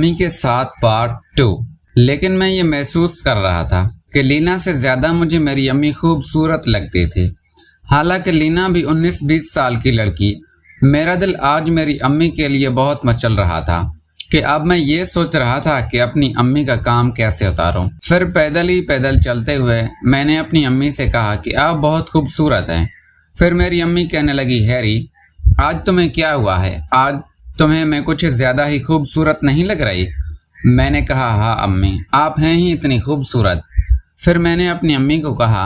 अम्मी के साथ पार्ट 2। लेकिन मैं ये महसूस कर रहा था कि लीना से ज़्यादा मुझे मेरी अम्मी खूबसूरत लगती थी। हालांकि लीना भी 19-20 साल की लड़की। मेरा दिल आज मेरी अम्मी के लिए बहुत मचल रहा था कि अब मैं ये सोच रहा था कि अपनी अम्मी का काम कैसे उतारूं। फिर पैदल चलते हुए मैंने अपनी अम्मी से कहा कि आप बहुत खूबसूरत हैं। फिर मेरी अम्मी कहने लगी, हैरी आज तुम्हें क्या हुआ है? आज तुम्हें मैं कुछ ज़्यादा ही खूबसूरत नहीं लग रही? मैंने कहा, हाँ अम्मी, आप हैं ही इतनी खूबसूरत। फिर मैंने अपनी अम्मी को कहा,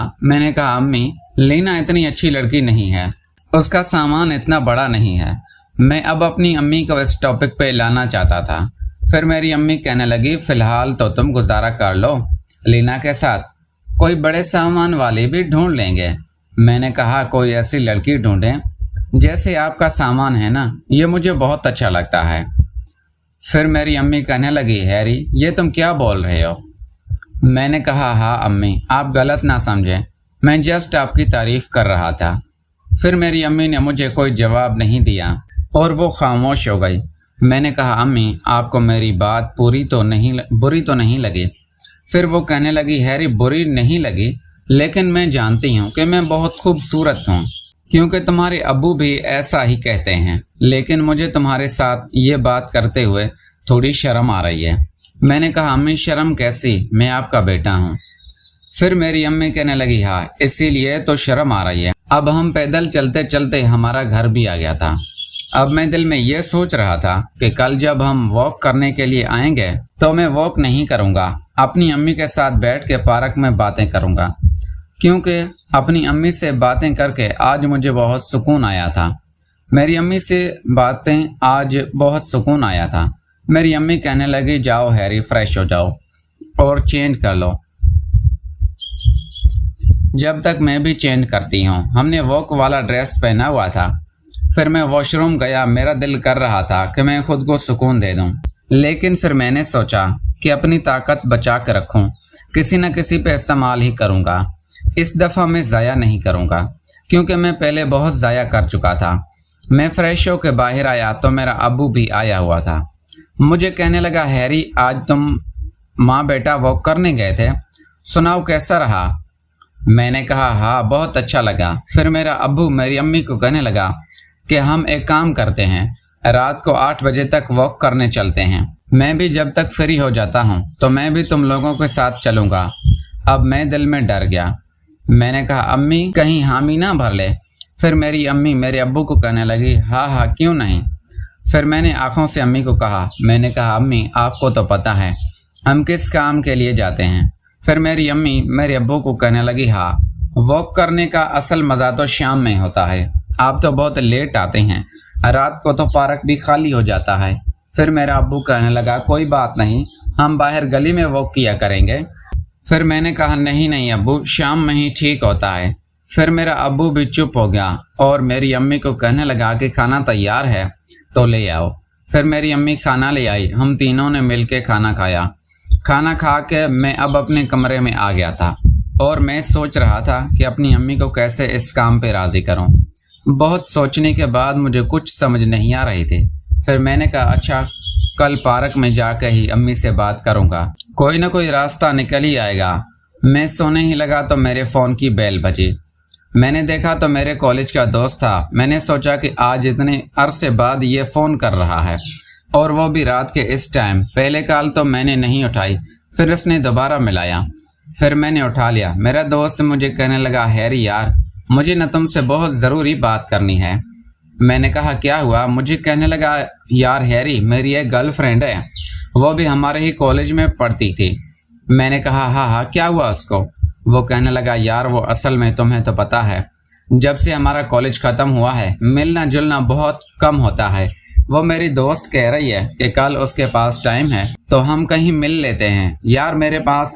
अम्मी लीना इतनी अच्छी लड़की नहीं है, उसका सामान इतना बड़ा नहीं है। मैं अब अपनी अम्मी को इस टॉपिक पे लाना चाहता था। फिर मेरी अम्मी कहने लगी, फ़िलहाल तो तुम गुजारा कर लो लीना के साथ, कोई बड़े सामान वाले भी ढूंढ लेंगे। मैंने कहा, कोई ऐसी लड़की ढूंढें जैसे आपका सामान है ना, ये मुझे बहुत अच्छा लगता है। फिर मेरी अम्मी कहने लगी, हैरी ये तुम क्या बोल रहे हो? मैंने कहा, हाँ अम्मी, आप गलत ना समझें, मैं जस्ट आपकी तारीफ़ कर रहा था। फिर मेरी अम्मी ने मुझे कोई जवाब नहीं दिया और वो खामोश हो गई। मैंने कहा, अम्मी आपको मेरी बात बुरी तो नहीं लगी? फिर वो कहने लगी, हैरी बुरी नहीं लगी, लेकिन मैं जानती हूँ कि मैं बहुत खूबसूरत हूँ, क्योंकि तुम्हारे अब्बू भी ऐसा ही कहते हैं। लेकिन मुझे तुम्हारे साथ ये बात करते हुए थोड़ी शर्म आ रही है। मैंने कहा, अम्मी शर्म कैसी, मैं आपका बेटा हूँ। फिर मेरी अम्मी कहने लगी, हाँ इसीलिए तो शर्म आ रही है। अब हम पैदल चलते चलते हमारा घर भी आ गया था। अब मैं दिल में ये सोच रहा था कि कल जब हम वॉक करने के लिए आएंगे तो मैं वॉक नहीं करूँगा, अपनी अम्मी के साथ बैठ के पार्क में बातें करूँगा, क्योंकि अपनी अम्मी से बातें करके आज मुझे बहुत सुकून आया था। मेरी अम्मी से बातें आज बहुत सुकून आया था। मेरी अम्मी कहने लगी, जाओ हैरी फ्रेश हो जाओ और चेंज कर लो, जब तक मैं भी चेंज करती हूँ। हमने वॉक वाला ड्रेस पहना हुआ था। फिर मैं वॉशरूम गया। मेरा दिल कर रहा था कि मैं खुद को सुकून दे दूँ, लेकिन फिर मैंने सोचा कि अपनी ताकत बचा कर रखूँ, किसी न किसी पे इस्तेमाल ही करूँगा। इस दफ़ा मैं ज़ाया नहीं करूँगा, क्योंकि मैं पहले बहुत ज़ाया कर चुका था। मैं फ्रेश होकर बाहर आया तो मेरा अब्बू भी आया हुआ था। मुझे कहने लगा, हैरी आज तुम माँ बेटा वॉक करने गए थे, सुनाओ कैसा रहा? मैंने कहा, हाँ बहुत अच्छा लगा। फिर मेरा अब्बू मेरी अम्मी को कहने लगा कि हम एक काम करते हैं, रात को 8 बजे तक वॉक करने चलते हैं। मैं भी जब तक फ्री हो जाता हूँ तो मैं भी तुम लोगों के साथ चलूँगा। अब मैं दिल में डर गया। मैंने कहा, अम्मी कहीं हामी ना भर ले। फिर मेरी अम्मी मेरे अब्बू को कहने लगी, हाँ क्यों नहीं। फिर मैंने आँखों से अम्मी को कहा, मैंने कहा, अम्मी आपको तो पता है हम किस काम के लिए जाते हैं। फिर मेरी अम्मी मेरे अब्बू को कहने लगी, हाँ वॉक करने का असल मज़ा तो शाम में होता है, आप तो बहुत लेट आते हैं, रात को तो पार्क भी खाली हो जाता है। फिर मेरा अब्बू कहने लगा, कोई बात नहीं, हम बाहर गली में वॉक किया करेंगे। फिर मैंने कहा, नहीं अब्बू, शाम में ही ठीक होता है। फिर मेरा अब्बू भी चुप हो गया और मेरी अम्मी को कहने लगा कि खाना तैयार है तो ले आओ। फिर मेरी अम्मी खाना ले आई। हम तीनों ने मिलके खाना खाया। खाना खा के मैं अब अपने कमरे में आ गया था और मैं सोच रहा था कि अपनी अम्मी को कैसे इस काम पे राज़ी करूं। बहुत सोचने के बाद मुझे कुछ समझ नहीं आ रही थी। फिर मैंने कहा, अच्छा कल पार्क में जाकर ही अम्मी से बात करूंगा, कोई ना कोई रास्ता निकल ही आएगा। मैं सोने ही लगा तो मेरे फ़ोन की बेल बजी। मैंने देखा तो मेरे कॉलेज का दोस्त था। मैंने सोचा कि आज इतने अरसे बाद ये फ़ोन कर रहा है और वो भी रात के इस टाइम। पहले कॉल तो मैंने नहीं उठाई, फिर उसने दोबारा मिलाया, फिर मैंने उठा लिया। मेरा दोस्त मुझे कहने लगा, हैरी यार मुझे न तुमसे बहुत ज़रूरी बात करनी है। मैंने कहा, क्या हुआ? मुझे कहने लगा, यार हैरी मेरी एक गर्लफ्रेंड है, वो भी हमारे ही कॉलेज में पढ़ती थी। मैंने कहा, हाँ क्या हुआ उसको? वो कहने लगा, यार वो असल में तुम्हें तो पता है, जब से हमारा कॉलेज ख़त्म हुआ है मिलना जुलना बहुत कम होता है। वो मेरी दोस्त कह रही है कि कल उसके पास टाइम है तो हम कहीं मिल लेते हैं। यार मेरे पास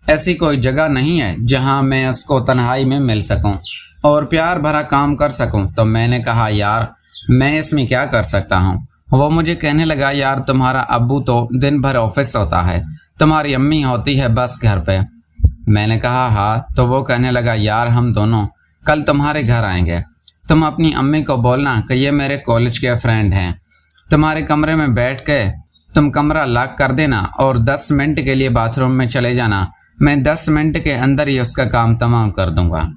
ऐसी कोई जगह नहीं है जहां मैं उसको तन्हाई में मिल सकूं और प्यार भरा काम कर सकूं। तो मैंने कहा, यार मैं इसमें क्या कर सकता हूं? वो मुझे कहने लगा, यार तुम्हारा अब्बू तो दिन भर ऑफिस होता है, तुम्हारी अम्मी होती है बस घर पे। मैंने कहा, हाँ। तो वो कहने लगा, यार हम दोनों कल तुम्हारे घर आएंगे, तुम अपनी अम्मी को बोलना कि ये मेरे कॉलेज के फ्रेंड हैं, तुम्हारे कमरे में बैठ के तुम कमरा लॉक कर देना और 10 मिनट के लिए बाथरूम में चले जाना, मैं 10 मिनट के अंदर ही उसका काम तमाम कर दूंगा।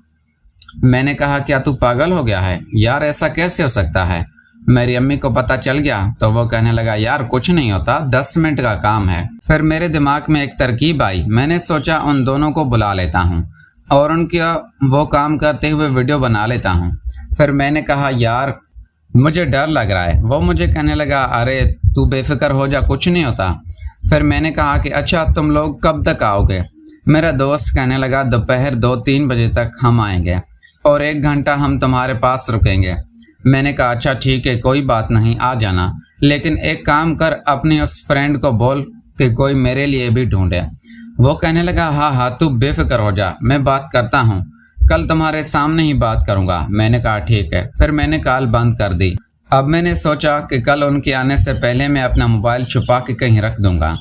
मैंने कहा, क्या तू पागल हो गया है यार, ऐसा कैसे हो सकता है? मेरी अम्मी को पता चल गया तो वो कहने लगा, यार कुछ नहीं होता, 10 मिनट का काम है। फिर मेरे दिमाग में एक तरकीब आई, मैंने सोचा उन दोनों को बुला लेता हूँ और उनका वो काम करते हुए वीडियो बना लेता हूँ। फिर मैंने कहा, यार मुझे डर लग रहा है। वो मुझे कहने लगा, अरे तू बेफिक्र हो जा, कुछ नहीं होता। फिर मैंने कहा कि अच्छा तुम लोग कब तक आओगे? मेरा दोस्त कहने लगा, दोपहर 2-3 बजे तक हम आएंगे और 1 घंटा हम तुम्हारे पास रुकेंगे। मैंने कहा, अच्छा ठीक है, कोई बात नहीं, आ जाना, लेकिन एक काम कर, अपनी उस फ्रेंड को बोल कि कोई मेरे लिए भी ढूंढे। वो कहने लगा, हाँ तू बेफिक्र हो जा, मैं बात करता हूँ, कल तुम्हारे सामने ही बात करूंगा। मैंने कहा ठीक है। फिर मैंने कॉल बंद कर दी। अब मैंने सोचा कि कल उनके आने से पहले मैं अपना मोबाइल छुपा के कहीं रख दूंगा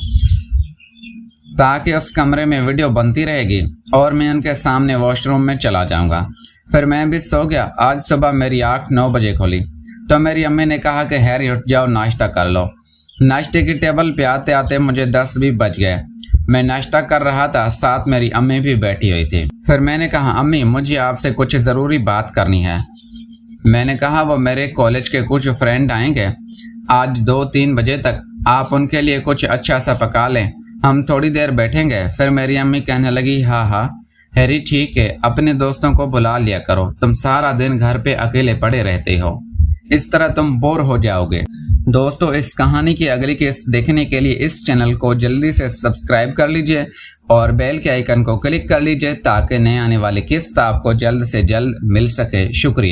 ताकि उस कमरे में वीडियो बनती रहेगी और मैं उनके सामने वॉशरूम में चला जाऊंगा। फिर मैं भी सो गया। आज सुबह मेरी आँख 9 बजे खुली तो मेरी अम्मी ने कहा कि हैरी उठ जाओ, नाश्ता कर लो। नाश्ते की टेबल पे आते आते मुझे 10 भी बज गए। मैं नाश्ता कर रहा था, साथ मेरी अम्मी भी बैठी हुई थी। फिर मैंने कहा, अम्मी मुझे आपसे कुछ ज़रूरी बात करनी है। मैंने कहा, वो मेरे कॉलेज के कुछ फ्रेंड आएंगे आज 2-3 बजे तक, आप उनके लिए कुछ अच्छा सा पका लें, हम थोड़ी देर बैठेंगे। फिर मेरी अम्मी कहने लगी, हाँ हैरी ठीक है, अपने दोस्तों को बुला लिया करो, तुम सारा दिन घर पे अकेले पड़े रहते हो, इस तरह तुम बोर हो जाओगे। दोस्तों, इस कहानी की अगली किस्त देखने के लिए इस चैनल को जल्दी से सब्सक्राइब कर लीजिए और बेल के आइकन को क्लिक कर लीजिए ताकि नए आने वाली किस्त आपको जल्द से जल्द मिल सके। शुक्रिया।